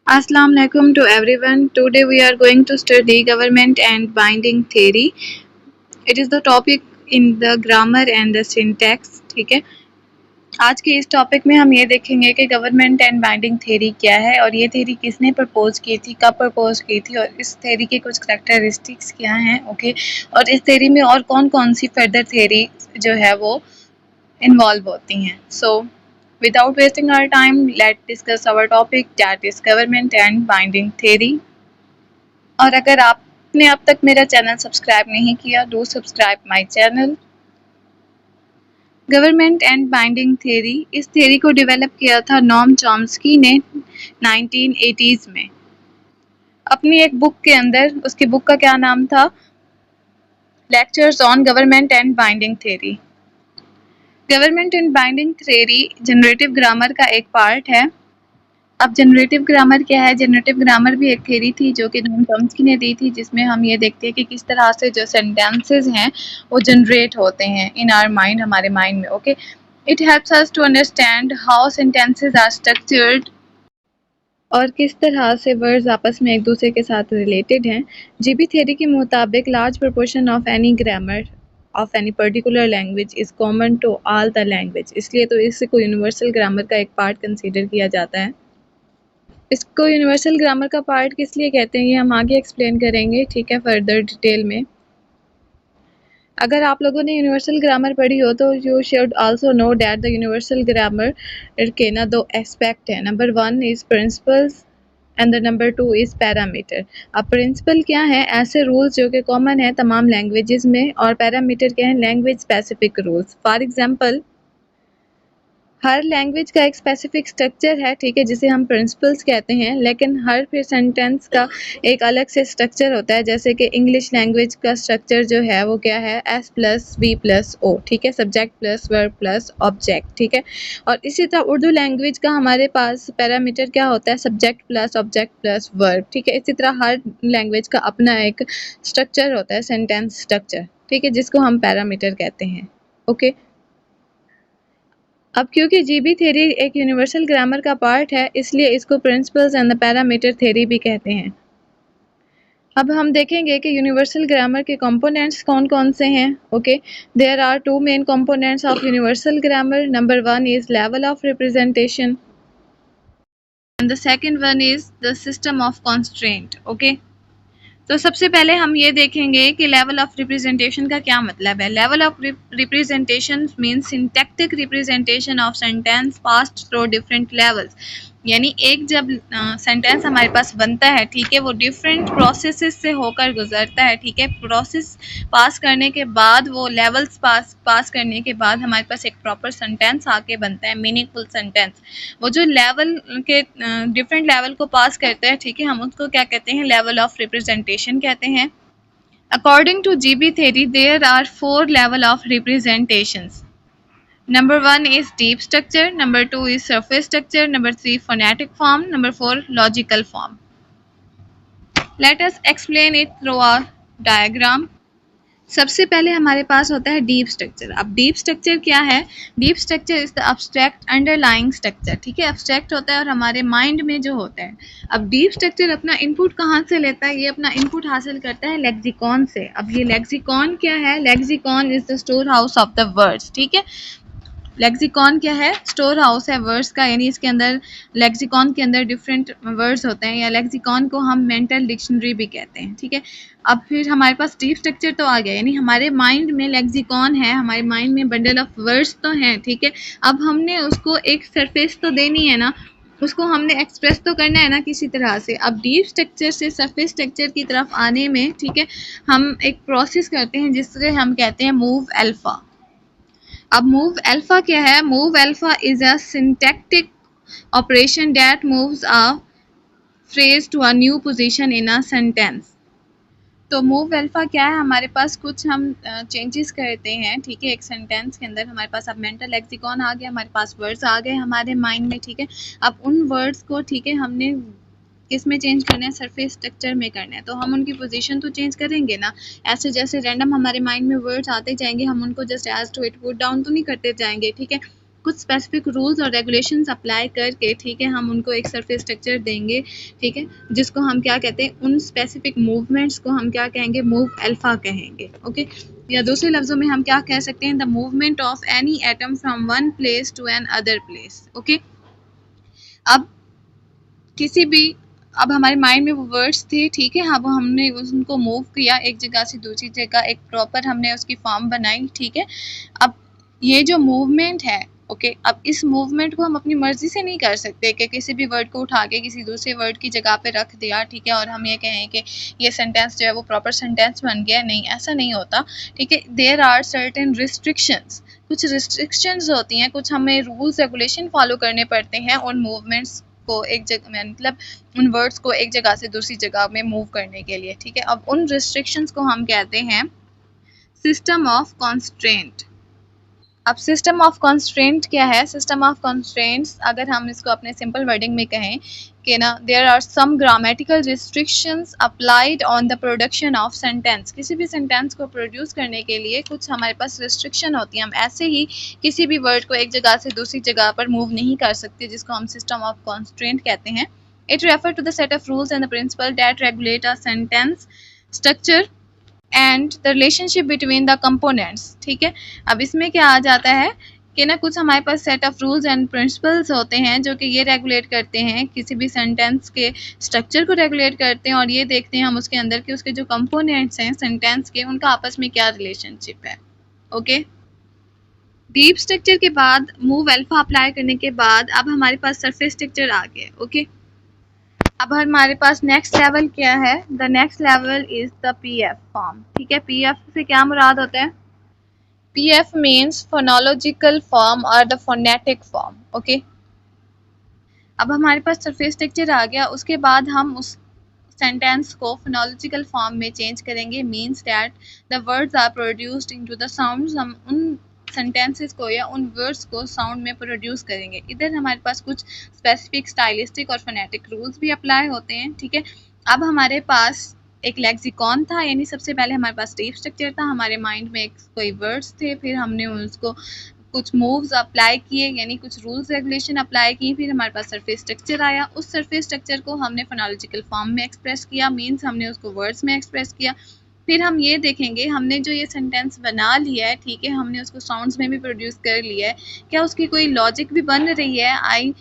Assalamu alaikum to everyone. Today we are going to study government and binding theory. It is the topic in the grammar and the syntax. ठीक है, आज के इस topic में हम ये देखेंगे कि गवर्नमेंट एंड बाइंडिंग थ्योरी क्या है और ये थ्योरी किसने प्रपोज की थी, कब प्रपोज की थी और इस थ्योरी के कुछ करैक्टरिस्टिक्स क्या हैं, ओके। और इस थ्योरी में और कौन कौन सी फर्दर थ्योरी जो है वो इन्वॉल्व होती हैं। सो without wasting our time, let's discuss our topic, that is government and binding theory. और अगर आपने अब तक मेरा चैनल सब्सक्राइब नहीं किया, do subscribe my channel. Government and binding theory, इस थ्योरी को डेवलप किया था नॉम चॉम्स्की ने 1980s में अपनी एक बुक के अंदर। उसकी बुक का क्या नाम था? Lectures on government and binding theory. Government and binding theory generative grammar का एक पार्ट है। अब जनरेटिव ग्रामर क्या है? जनरेटिव ग्रामर भी एक थ्योरी थी जो कि नॉम चॉम्स्की ने दी थी, जिसमें हम ये देखते हैं कि किस तरह से जो सेंटेंसेस हैं वो जनरेट होते हैं इन आवर माइंड, हमारे माइंड में, okay. It helps us to understand how sentences are structured और किस तरह से वर्ड्स आपस में एक दूसरे के साथ रिलेटेड हैं। जीबी थ्योरी के मुताबिक large proportion of any grammar of any particular language is common to all the language, इसलिए तो इसको यूनिवर्सल ग्रामर का एक पार्ट कंसीडर किया जाता है। इसको यूनिवर्सल ग्रामर का पार्ट किस लिए कहते हैं ये हम आगे एक्सप्लेन करेंगे, ठीक है, फर्दर डिटेल में। अगर आप लोगों ने यूनिवर्सल ग्रामर पढ़ी हो तो you should also know that the universal grammar के ना दो एस्पेक्ट है। Number 1 is principles and the number 2 is parameter. अब प्रिंसिपल क्या है? ऐसे रूल्स जो कि कॉमन है तमाम लैंग्वेजेस में, और पैरामीटर क्या है? Language specific rules. For example, her language का एक स्पेसिफिक स्ट्रक्चर है, ठीक है, जिसे हम प्रिंसिपल्स कहते हैं, लेकिन हर फिर सेंटेंस का एक अलग से स्ट्रक्चर होता है। जैसे कि इंग्लिश लैंग्वेज का स्ट्रक्चर जो है वो क्या है? S plus V plus O, ठीक है, subject plus verb plus object, ठीक है। और इसी तरह उर्दू लैंग्वेज का हमारे पास पैरामीटर क्या होता है? Subject plus object plus verb, ठीक है। इसी तरह हर लैंग्वेज का अपना एक स्ट्रक्चर होता है, सेंटेंस स्ट्रक्चर, ठीक है, जिसको हम पैरामीटर कहते हैं, ओके। अब क्योंकि जीबी थ्योरी एक यूनिवर्सल ग्रामर का पार्ट है, इसलिए इसको principles and the parameter theory भी कहते हैं। अब हम देखेंगे कि यूनिवर्सल ग्रामर के कंपोनेंट्स कौन कौन से हैं, okay. There are two main components of universal grammar. Number 1 is level of representation and the second one is the system of constraint, okay. तो सबसे पहले हम ये देखेंगे कि लेवल ऑफ रिप्रेजेंटेशन का क्या मतलब है। Level of representation means syntactic representation of sentence passed through different levels. यानी एक जब सेंटेंस हमारे पास बनता है, ठीक है, वो डिफरेंट प्रोसेसेस से होकर गुजरता है, ठीक है। प्रोसेस पास करने के बाद, वो लेवल्स पास करने के बाद हमारे पास एक प्रॉपर सेंटेंस आके बनता है, मीनिंगफुल सेंटेंस। वो जो लेवल के डिफरेंट लेवल को पास करते हैं, ठीक है, हम उसको क्या कहते हैं? लेवल ऑफ रिप्रेजेंटेशन कहते हैं। According to GB theory there are 4 level of representations. Number 1 is deep structure, number 2 is surface structure, number 3 phonetic form, number 4 logical form. Let us explain it through a diagram. सबसे पहले हमारे पास होता है deep structure. अब deep structure क्या है? Deep structure is the abstract underlying structure, ठीक है, अब्स्ट्रैक्ट होता है और हमारे माइंड में जो होता है। अब डीप स्ट्रक्चर अपना इनपुट कहाँ से लेता है? ये अपना इनपुट हासिल करता है लेक्सिकॉन से। अब ये लेक्सिकॉन क्या है? Lexicon is the store house of the words, ठीक है। लेक्सिकॉन क्या है? स्टोर हाउस है वर्ड्स का, यानी इसके अंदर, लेक्सिकॉन के अंदर डिफरेंट वर्ड्स होते हैं, या लेक्सिकॉन को हम मेंटल डिक्शनरी भी कहते हैं, ठीक है। अब फिर हमारे पास डीप स्ट्रक्चर तो आ गया, यानी हमारे माइंड में लेक्सिकॉन है, हमारे माइंड में बंडल ऑफ वर्ड्स तो हैं, ठीक है। अब हमने उसको एक सरफेस तो देनी है ना, उसको हमने एक्सप्रेस तो करना है ना किसी तरह से। अब डीप स्ट्रक्चर से सरफेस स्ट्रक्चर की तरफ आने में, ठीक है, हम एक प्रोसेस करते हैं जिससे हम कहते हैं मूव अल्फा। अब मूव अल्फा क्या है? Move alpha is a syntactic operation that moves a phrase to a new position in a sentence. तो मूव अल्फा क्या है? हमारे पास कुछ हम चेंजेस करते हैं, ठीक है, एक सेंटेंस के अंदर। हमारे पास अब मेंटल लेक्सिकॉन आ गया, हमारे पास वर्ड्स आ गए हमारे माइंड में, ठीक है। अब उन वर्ड्स को, ठीक है, हमने किस में चेंज करना है? सरफेस स्ट्रक्चर में करना है। तो हम उनकी पोजीशन तो चेंज करेंगे ना। ऐसे जैसे रैंडम हमारे माइंड में वर्ड्स आते जाएंगे, हम उनको just as to it put down तो नहीं करते जाएंगे, ठीक है। कुछ स्पेसिफिक रूल्स और रेगुलेशंस अप्लाई करके, ठीक है, हम उनको एक सरफेस स्ट्रक्चर देंगे, ठीक है, जिसको हम क्या कहते हैं, उन स्पेसिफिक मूवमेंट्स को हम क्या कहेंगे, मूव अल्फा कहेंगे। ओके, या दूसरे लफ्जों में हम क्या कह सकते हैं, the movement of any atom from one place to another place. Okay, अब किसी भी, अब हमारे माइंड में वो वर्ड्स थे, ठीक है, अब हमने उनको मूव किया एक जगह से दूसरी जगह, एक प्रॉपर हमने उसकी फॉर्म बनाई, ठीक है। अब ये जो मूवमेंट है, ओके, अब इस मूवमेंट को हम अपनी मर्जी से नहीं कर सकते कि किसी भी वर्ड को उठा के किसी दूसरे वर्ड की जगह पे रख दिया, ठीक है, और हम ये कहें कि ये सेंटेंस जो है वो प्रॉपर सेंटेंस बन गया। नहीं, ऐसा नहीं होता, ठीक है। देयर आर सर्टेन रिस्ट्रिक्शंस, कुछ रिस्ट्रिक्शंस होती हैं, कुछ हमें रूल्स रेगुलेशन फॉलो करने पड़ते हैं उन मूवमेंट्स को एक जगह, मतलब उन वर्ड्स को एक जगह से दूसरी जगह में मूव करने के लिए, ठीक है। अब उन रिस्ट्रिक्शंस को हम कहते हैं सिस्टम ऑफ कॉन्स्ट्रेंट। अब सिस्टम ऑफ कॉन्स्ट्रेंट क्या है? सिस्टम ऑफ कॉन्स्ट्रेंट्स, अगर हम इसको अपने सिंपल वर्डिंग में कहें कि ना, there are some grammatical restrictions applied on the production of sentence. किसी भी सेंटेंस को प्रोड्यूस करने के लिए कुछ हमारे पास रिस्ट्रिक्शन होती है, हम ऐसे ही किसी भी वर्ड को एक जगह से दूसरी जगह पर मूव नहीं कर सकते, जिसको हम सिस्टम ऑफ कॉन्स्ट्रेंट कहते हैं। It refer to the set of rules and the principle that regulate a sentence structure and the relationship between the components, ठीक है। अब इसमें क्या आ जाता है कि ना, कुछ हमारे पास set of rules and principles होते हैं जो कि ये रेगुलेट करते हैं, किसी भी सेंटेंस के स्ट्रक्चर को रेगुलेट करते हैं, और ये देखते हैं हम उसके अंदर के उसके जो कंपोनेंट्स हैं सेंटेंस के, उनका आपस में क्या रिलेशनशिप है। ओके, डीप स्ट्रक्चर के बाद, मूव अल्फा अप्लाई करने के बाद, अब हमारे पास सरफेस स्ट्रक्चर आ गया। ओके, अब हमारे पास नेक्स्ट लेवल क्या है? The next level is the PF form, ठीक है। पीएफ से क्या मुराद होता है? पीएफ मीन्स फोनोलॉजिकल फॉर्म और द फोनेटिक फॉर्म। ओके, अब हमारे पास सरफेस स्ट्रक्चर आ गया, उसके बाद हम उस सेंटेंस को फोनोलॉजिकल फॉर्म में चेंज करेंगे, means that the words are produced into the sounds. हम उन सेंटेंसेस को या उन वर्ड्स को साउंड में प्रोड्यूस करेंगे। इधर हमारे पास कुछ स्पेसिफिक स्टाइलिस्टिक और फोनेटिक रूल्स भी अप्लाई होते हैं, ठीक है। अब हमारे पास एक लेक्सिकॉन था, यानी सबसे पहले हमारे पास डीप स्ट्रक्चर था, हमारे माइंड में कोई वर्ड्स थे, फिर हमने उसको कुछ मूव्स अप्लाई किए, यानी कुछ रूल्स रेगुलेशन अप्लाई किए, फिर हमारे पास सरफेस स्ट्रक्चर आया। उस सरफेस स्ट्रक्चर को हमने फोनोलॉजिकल फॉर्म में एक्सप्रेस किया, मीन्स हमने उसको वर्ड्स में एक्सप्रेस किया। फिर हम ये देखेंगे, हमने जो ये सेंटेंस बना लिया है, ठीक है, हमने उसको साउंड्स में भी प्रोड्यूस कर लिया है, क्या उसकी कोई लॉजिक भी बन रही है? आई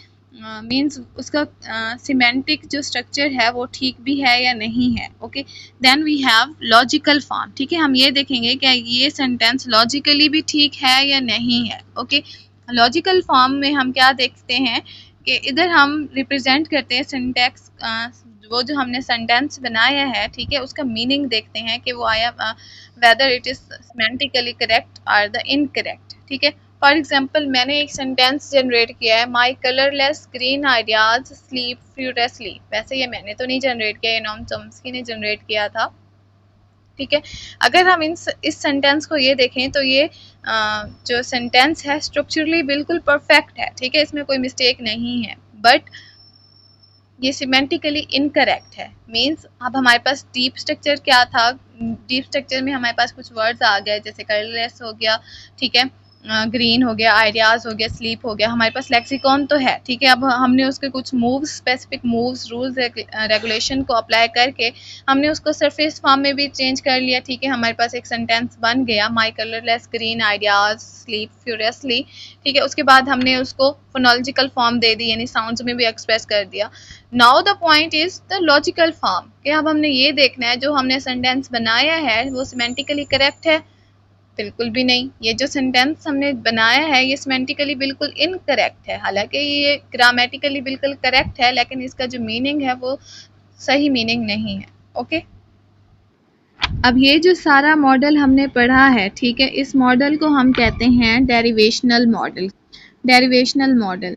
मीन्स उसका सिमेंटिक जो स्ट्रक्चर है वो ठीक भी है या नहीं है। Okay, then we have logical form, ठीक है। हम ये देखेंगे क्या ये सेंटेंस लॉजिकली भी ठीक है या नहीं है। ओके, लॉजिकल फॉर्म में हम क्या देखते हैं कि इधर हम रिप्रेजेंट करते हैं सिंटैक्स, वो जो हमने सेंटेंस बनाया है, ठीक है, उसका मीनिंग देखते हैं कि वो आया whether it is semantically correct और द इनकरेक्ट, ठीक है। फॉर एग्जाम्पल, मैंने एक सेंटेंस जनरेट किया है, my colourless green ideas sleep furiously. वैसे ये मैंने तो नहीं जनरेट किया, ये नॉम चॉम्स्की ने जनरेट किया था, ठीक है। अगर हम इस सेंटेंस को ये देखें तो ये जो सेंटेंस है स्ट्रक्चरली बिल्कुल परफेक्ट है, ठीक है, इसमें कोई मिस्टेक नहीं है, बट ये सिमेंटिकली इनकरेक्ट है। मीन्स अब हमारे पास डीप स्ट्रक्चर क्या था? डीप स्ट्रक्चर में हमारे पास कुछ वर्ड्स आ गए, जैसे कलरलेस हो गया, ठीक है, ग्रीन हो गया, आइडियाज हो गया, स्लीप हो गया, हमारे पास लेक्सिकॉन तो है, ठीक है। अब हमने उसके कुछ moves, specific moves, rules regulation को अप्लाई करके हमने उसको सरफेस फॉर्म में भी चेंज कर लिया, ठीक है। हमारे पास एक सेंटेंस बन गया, my colourless green ideas sleep furiously, ठीक है। उसके बाद हमने उसको फोनोलॉजिकल फॉर्म दे दी, यानी साउंड्स में भी एक्सप्रेस कर दिया। Now the point is the logical form, कि अब हमने ये देखना है जो हमने सेंटेंस बनाया है वो सिमेंटिकली करेक्ट है? बिल्कुल भी नहीं। ये जो सेंटेंस हमने बनाया है ये सिमेंटिकली बिल्कुल इनकरेक्ट है। हालांकि ये ग्रामेटिकली बिल्कुल करेक्ट है, लेकिन इसका जो मीनिंग है वो सही मीनिंग नहीं है। ओके, अब ये जो सारा मॉडल हमने पढ़ा है, ठीक है, इस मॉडल को हम कहते हैं derivational model. Derivational model,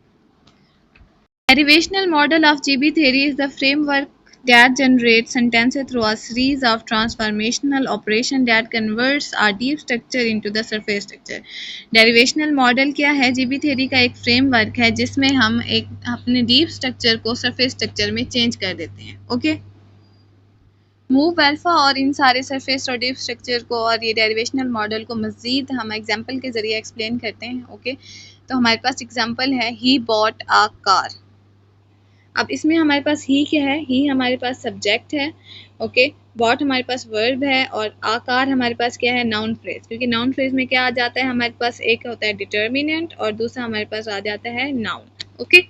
derivational model of GB theory is the framework that generates sentences through a series of transformational operations that converts a deep structure into the surface structure. Derivational model क्या है? GB theory का एक framework है जिसमें हम एक अपने deep structure को surface structure में change कर देते हैं। ओके, मूव अल्फा और इन सारे सरफेस और डीप स्ट्रक्चर को और ये डेरिवेशनल मॉडल को मज़ीद हम एग्जांपल के ज़रिए एक्सप्लेन करते हैं। ओके, तो हमारे पास एग्जांपल है ही बॉट अ कार। अब इसमें हमारे पास ही क्या है, ही हमारे पास सब्जेक्ट है, ओके, बॉट हमारे पास वर्ब है और आकार हमारे पास क्या है, नाउन फ्रेज। क्योंकि नाउन फ्रेज में क्या आ जाता है, हमारे पास एक होता है डिटर्मिनेंट और दूसरा हमारे पास आ जाता है नाउन, ओके।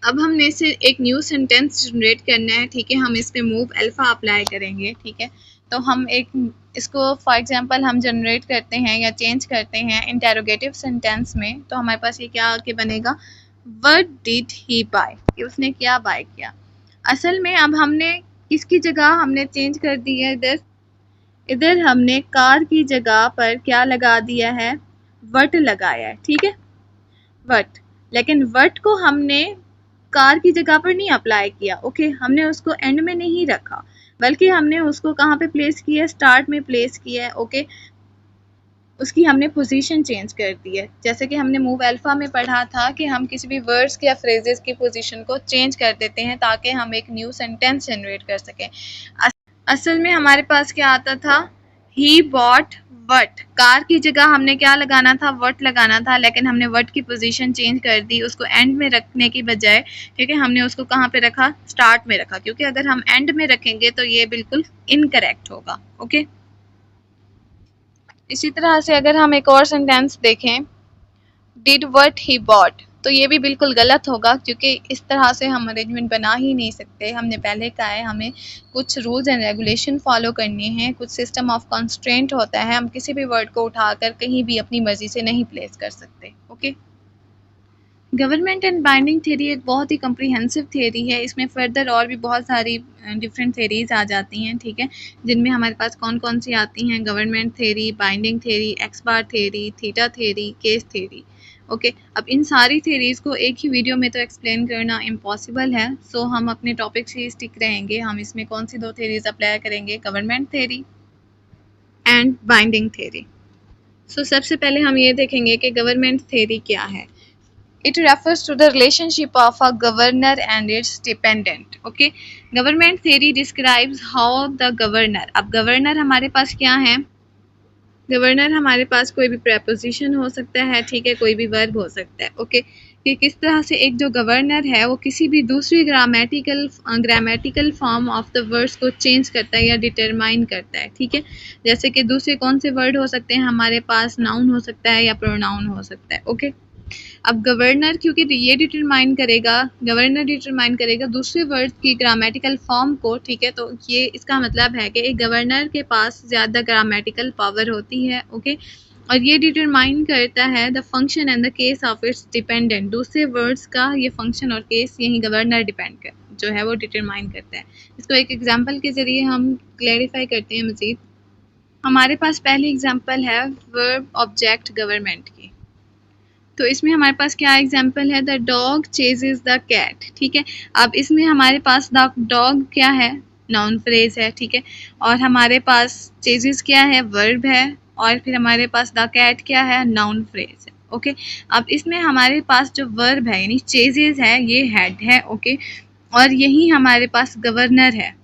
अब हमने इसे एक न्यू सेंटेंस जनरेट करना है, ठीक है। हम इस पे मूव अल्फा अप्लाई करेंगे, ठीक है। तो हम एक इसको फॉर एग्जांपल हम जनरेट करते हैं या चेंज करते हैं इंटेरोगेटिव सेंटेंस में, तो हमारे पास ये क्या आके बनेगा, व्हाट डिड ही बाय, कि उसने क्या बाय किया। असल में अब हमने किसकी जगह हमने चेंज कर दी है, इधर इधर हमने कार की जगह पर क्या लगा दिया है, वट लगाया है, ठीक है, वट। लेकिन वट को हमने कार की जगह पर नहीं अप्लाई किया, ओके। हमने उसको एंड में नहीं रखा, बल्कि हमने उसको कहाँ पे प्लेस किया, स्टार्ट में प्लेस किया है, ओके। उसकी हमने पोजीशन चेंज कर दी है। जैसे कि हमने मूव अल्फा में पढ़ा था कि हम किसी भी वर्ड्स या फ्रेजेस की पोजीशन को चेंज कर देते हैं ताकि हम एक न्यू सेंटेंस जनरेट कर सकें। असल में हमारे पास क्या आता था, ही बॉट वट, कार की जगह हमने क्या लगाना था, वट लगाना था, लेकिन हमने वट की पोजीशन चेंज कर दी, उसको एंड में रखने की बजाय, क्योंकि हमने उसको कहाँ पे रखा, स्टार्ट में रखा। क्योंकि अगर हम एंड में रखेंगे तो ये बिल्कुल इनकरेक्ट होगा, ओके। इसी तरह से अगर हम एक और सेंटेंस देखें, डिड व्हाट ही बॉट, तो ये भी बिल्कुल गलत होगा, क्योंकि इस तरह से हम अरेंजमेंट बना ही नहीं सकते। हमने पहले कहा है हमें कुछ रूल्स एंड रेगुलेशन फॉलो करने हैं, कुछ सिस्टम ऑफ कंस्ट्रेंट होता है, हम किसी भी वर्ड को उठाकर कहीं भी अपनी मर्जी से नहीं प्लेस कर सकते, okay. Government and binding theory एक बहुत ही कम्प्रीहेंसिव थ्योरी है। इसमें फर्दर और भी बहुत सारी डिफरेंट थ्योरीज आ जाती हैं, ठीक है, जिनमें हमारे पास कौन कौन सी आती हैं, government theory, binding theory, X bar theory, theta theory, case theory, okay. अब इन सारी थ्योरीज को एक ही वीडियो में तो एक्सप्लेन करना इम्पॉसिबल है, सो हम अपने टॉपिक से ही स्टिक रहेंगे। हम इसमें कौन सी दो थ्योरीज अप्लाई करेंगे, government theory and binding theory. So सबसे पहले हम ये देखेंगे कि गवर्नमेंट थ्योरी क्या है। It refers to the relationship of a governor and its dependent. Okay, government theory describes how the governor, अब governor हमारे पास क्या है, गवर्नर हमारे पास कोई भी प्रेपोजिशन हो सकता है, ठीक है, कोई भी वर्ब हो सकता है, ओके। कि किस तरह से एक जो गवर्नर है वो किसी भी दूसरी grammatical form of the words को चेंज करता है या डिटरमाइन करता है, ठीक है। जैसे कि दूसरे कौन से वर्ड हो सकते हैं हमारे पास, नाउन हो सकता है या प्रोनाउन हो सकता है, ओके। अब गवर्नर क्योंकि ये गवर्नर डिटरमाइन करेगा दूसरे वर्ड की ग्रामेटिकल फॉर्म को, ठीक है। तो ये इसका मतलब है कि एक गवर्नर के पास ज़्यादा ग्रामेटिकल पावर होती है, ओके। और ये डिटरमाइन करता है the function and the case of its dependent, दूसरे वर्ड्स का ये फंक्शन और केस यही गवर्नर जो है वो डिटरमाइन करता है। इसको एक एग्जाम्पल के ज़रिए हम क्लैरिफाई करते हैं मज़ीद। हमारे पास पहली एग्जाम्पल है वर्ब ऑब्जेक्ट गवर्नमेंट की। तो इसमें हमारे पास क्या एग्जाम्पल है, the dog chases the cat, ठीक है। अब इसमें हमारे पास द डॉग क्या है, नाउन फ्रेज है, ठीक है। और हमारे पास चेजेस क्या है, वर्ब है। और फिर हमारे पास द कैट क्या है, नाउन फ्रेज है, ओके। अब इसमें हमारे पास जो वर्ब है यानी चेजेस है, ये हेड है, ओके। और यही हमारे पास गवर्नर है,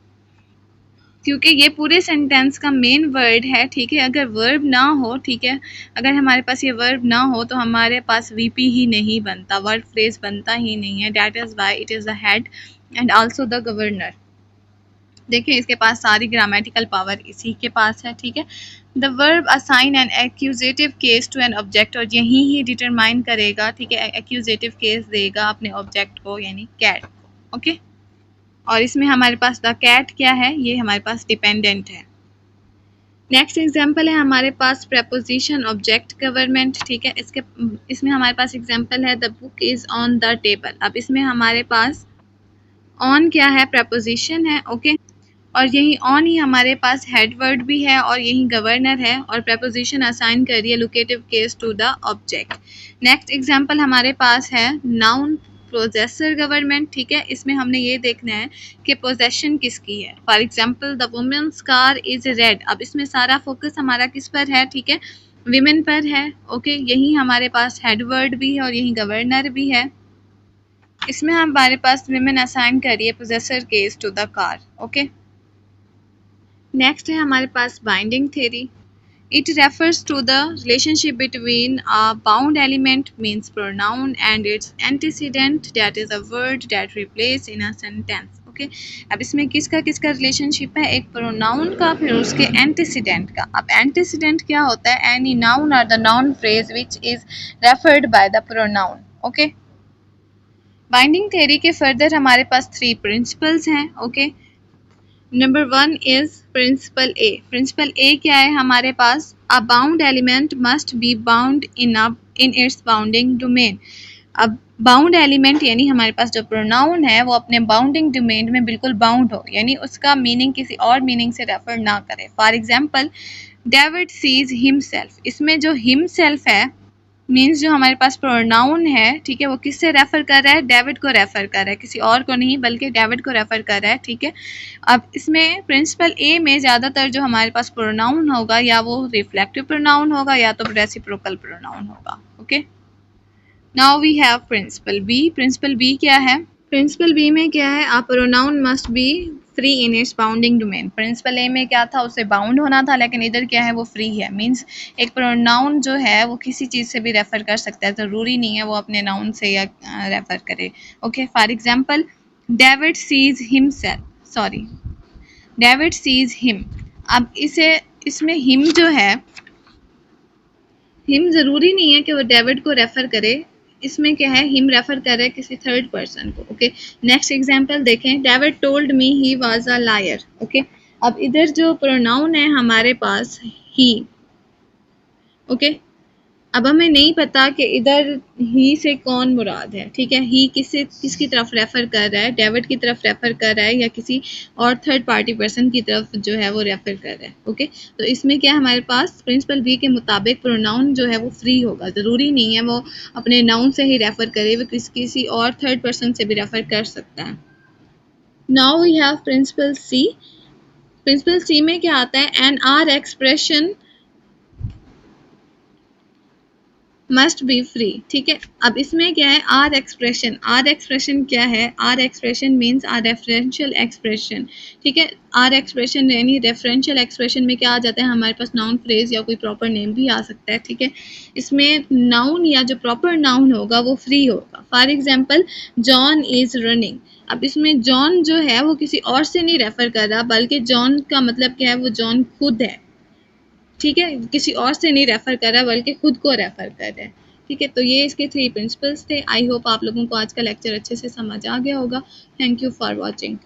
क्योंकि ये पूरे सेंटेंस का मेन वर्ड है, ठीक है। अगर वर्ब ना हो, ठीक है, अगर हमारे पास ये वर्ब ना हो तो हमारे पास वीपी ही नहीं बनता, वर्ड फ्रेज बनता ही नहीं है। That is why it is the head and also the governor. देखिए इसके पास सारी ग्रामेटिकल पावर इसी के पास है, ठीक है। The verb assign an accusative case to an object, और यही ही डिटरमाइन करेगा, ठीक है, एक्यूजेटिव केस देगा अपने ऑब्जेक्ट को यानी कैट को, ओके। और इसमें हमारे पास द कैट क्या है, ये हमारे पास डिपेंडेंट है। नेक्स्ट एग्जांपल है हमारे पास प्रेपोजिशन ऑब्जेक्ट गवर्नमेंट, ठीक है। इसमें हमारे पास एग्जांपल है the book is on the table. अब इसमें हमारे पास ऑन क्या है, प्रेपोजिशन है, ओके। और यही ऑन ही हमारे पास हेड वर्ड भी है और यही गवर्नर है, और प्रेपोजिशन असाइन कर रही है locative case to the object. Next example हमारे पास है नाउन पोजेसर गवर्नमेंट, ठीक है। इसमें हमने ये देखना है कि पोजेशन किसकी है। For example the women's car is red. अब इसमें सारा फोकस हमारा किस पर है, ठीक है, विमेन पर है, ओके। यही हमारे पास हेड वर्ड भी है और यही गवर्नर भी है। इसमें हमारे पास विमेन असाइन करिए possessor case to the car, okay. Next है हमारे पास binding theory. It refers to the relationship between a bound element means pronoun and its antecedent that is a word that replace in a sentence. Okay अब इसमें किसका किसका relationship है, एक pronoun का फिर उसके एंटीसीडेंट का। अब एंटीसीडेंट क्या होता है, एनी नाउन और the noun phrase which is referred by the pronoun. Okay binding theory के फर्दर हमारे पास 3 प्रिंसिपल्स हैं। Okay number 1 is principle A. Principle A क्या है हमारे पास, a bound element must be bound in its bounding domain. अब bound element यानी हमारे पास जो प्रोनाउन है वो अपने बाउंडिंग डोमेन में बिल्कुल बाउंड हो, यानी उसका मीनिंग किसी और मीनिंग से रेफर ना करे। For example David sees himself, इसमें जो हिमसेल्फ है मीन्स जो हमारे पास प्रोनाउन है, ठीक है, वो किससे रेफर कर रहा है, डेविड को रेफर कर रहा है, किसी और को नहीं बल्कि डेविड को रेफर कर रहा है। ठीक है अब इसमें प्रिंसिपल ए में ज़्यादातर जो हमारे पास प्रोनाउन होगा या वो रिफ्लेक्टिव प्रोनाउन होगा या तो रेसिप्रोकल प्रोनाउन होगा। Okay now we have principle B. Principle B क्या है, प्रिंसिपल बी में क्या है, a pronoun must be free in its bounding domain. Principle A में क्या था, उसे बाउंड होना था, लेकिन इधर क्या है वो फ्री है। मींस एक प्रोनाउन जो है वो किसी चीज़ से भी रेफर कर सकता है, ज़रूरी नहीं है वो अपने नाउन से या रेफर करे। Okay for example David sees himself, sorry David sees him. अब इसमें हिम जो है, हिम ज़रूरी नहीं है कि वो डेविड को रेफर करे, इसमें क्या है हिम रेफर कर रहा है किसी थर्ड पर्सन को। ओके नेक्स्ट एग्जांपल देखें, David told me he was a liar. Okay अब इधर जो प्रोनाउन है हमारे पास ही। ओके अब हमें नहीं पता कि इधर ही से कौन मुराद है। ठीक है ही किसकी तरफ रेफर कर रहा है, डेविड की तरफ रेफर कर रहा है या किसी और थर्ड पार्टी पर्सन की तरफ जो है वो रेफर कर रहा है। ओके तो इसमें क्या हमारे पास प्रिंसिपल बी के मुताबिक प्रोनाउन जो है वो फ्री होगा, ज़रूरी नहीं है वो अपने नाउन से ही रेफर करे, वो किसी और थर्ड पर्सन से भी रेफर कर सकता है। Now we have principle C. Principle C में क्या आता है, an R expression must be free. ठीक है अब इसमें क्या है, आर एक्सप्रेशन। आर एक्सप्रेशन क्या है, R expression means R referential expression. ठीक है आर एक्सप्रेशन यानी रेफरेंशियल एक्सप्रेशन में क्या आ जाता है, हमारे पास नाउन फ्रेज या कोई प्रॉपर नेम भी आ सकता है। ठीक है इसमें नाउन या जो प्रॉपर नाउन होगा वो फ्री होगा। For example John is running. अब इसमें जॉन जो है वो किसी और से नहीं रेफर कर रहा, बल्कि जॉन का मतलब क्या है, वो जॉन खुद है। ठीक है किसी और से नहीं रेफर कर रहा बल्कि खुद को रेफर कर रहा है। ठीक है तो ये इसके 3 प्रिंसिपल्स थे। आई होप आप लोगों को आज का लेक्चर अच्छे से समझ आ गया होगा। Thank you for watching.